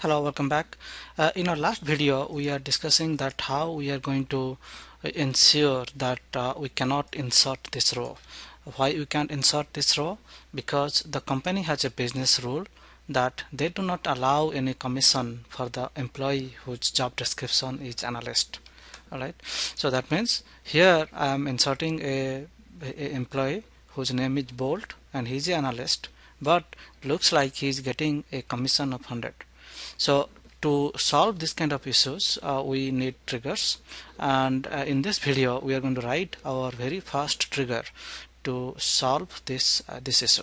Hello, welcome back. In our last video, we are discussing that how we are going to ensure that we cannot insert this row. Why we can't insert this row? Because the company has a business rule that they do not allow any commission for the employee whose job description is analyst. Alright, so that means here I am inserting a employee whose name is Bolt and he is an analyst, but looks like he is getting a commission of 100. So to solve this kind of issues, we need triggers, and in this video we are going to write our very first trigger to solve this issue.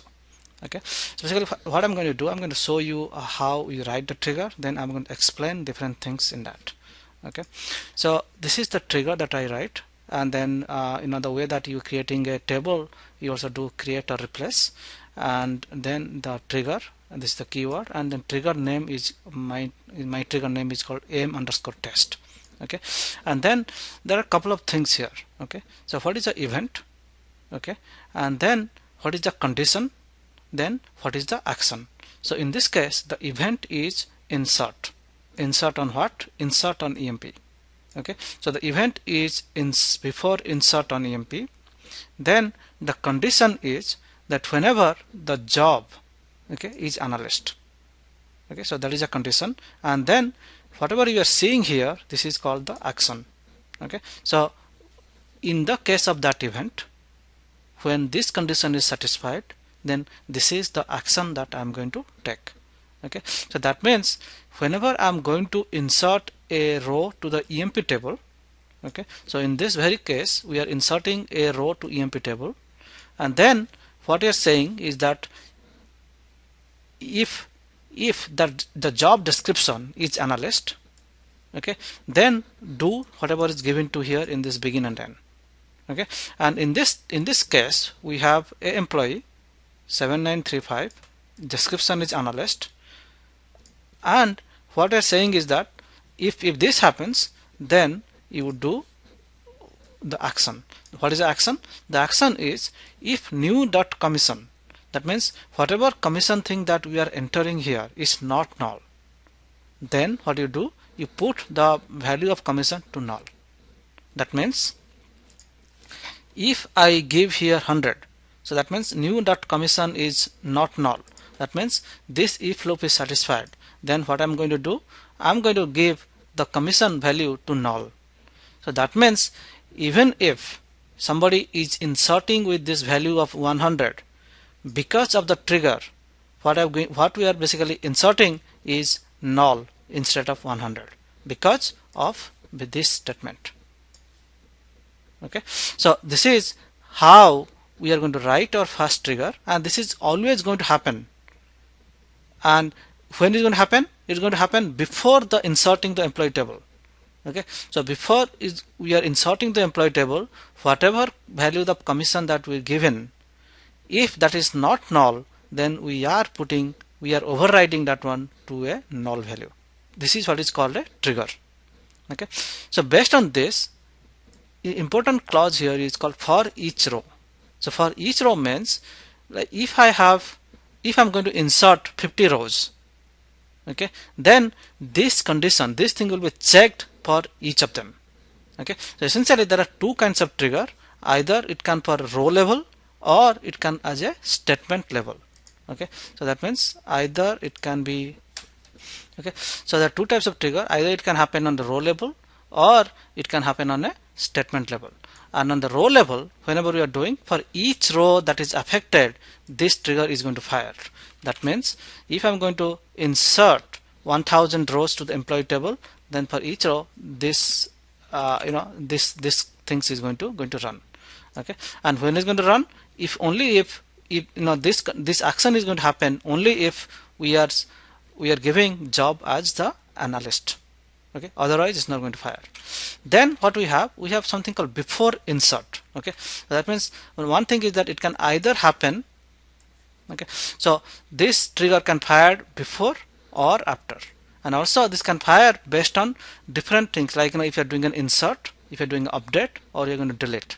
Okay, so basically what I'm going to do, I'm going to show you how you write the trigger, then I'm going to explain different things in that. Okay, so this is the trigger that I write, and then the way that you creating a table, you also do create or replace, and then the trigger, and this is the keyword, and then trigger name is my trigger name is called aim_test. Okay, and then there are a couple of things here. Okay, so what is the event? Okay, and then what is the condition? Then what is the action? So in this case the event is insert. Insert on what? Insert on EMP. Okay, so the event is before insert on EMP. Then the condition is that whenever the job, okay, is analyst. Okay, so that is a condition, and then whatever you are seeing here, this is called the action. Okay, so in the case of that event, when this condition is satisfied, then this is the action that I am going to take. Okay, so that means whenever I am going to insert a row to the EMP table, okay, so in this very case we are inserting a row to EMP table, and then what we are saying is that if the job description is analyst, okay, then do whatever is given to here in this begin and end. Okay, and in this case we have a employee 7935, description is analyst, and what we are saying is that if this happens, then you would do the action. What is the action? The action is if new dot commission, that means whatever commission thing that we are entering here is not null, then what you do, you put the value of commission to null. That means if I give here 100, so that means new dot commission is not null, that means this if loop is satisfied, then what I'm going to do, I'm going to give the commission value to null. So that means even if somebody is inserting with this value of 100, because of the trigger, what we are basically inserting is null instead of 100 because of this statement. Okay, so this is how we are going to write our first trigger, and this is always going to happen. And when is going to happen? It's going to happen before the inserting the employee table. Okay, so before we are inserting the employee table, whatever value the commission that we given, if that is not null, then we are overriding that one to a null value. This is what is called a trigger. Okay, so based on this, the important clause here is called for each row. So for each row means, like if I'm going to insert 50 rows, okay, then this condition, this thing will be checked for each of them. Okay, so essentially there are two kinds of trigger, either it can for row level or it can as a statement level. Okay, so that means either it can be, okay, so there are two types of trigger, either it can happen on the row level or it can happen on a statement level. And on the row level, whenever we are doing, for each row that is affected, this trigger is going to fire. That means if I'm going to insert 1000 rows to the employee table, then for each row this this things is going to run. Okay, and when is going to run? If this action is going to happen only if we are giving job as the analyst. Okay, otherwise it's not going to fire. Then what we have something called before insert. Okay, so that means one thing is that it can either happen, okay, so this trigger can fire before or after, and also this can fire based on different things, like if you're doing an insert, if you're doing an update, or you're going to delete.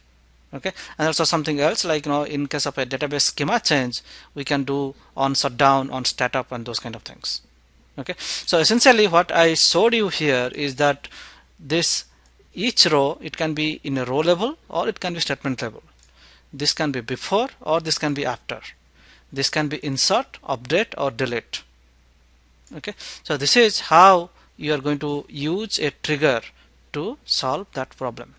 Okay, and also something else, like in case of a database schema change, we can do on shutdown, on startup, and those kind of things. Okay, so essentially what I showed you here is that this each row, it can be in a row level or it can be statement level. This can be before or this can be after. This can be insert, update or delete. Okay, so this is how you are going to use a trigger to solve that problem.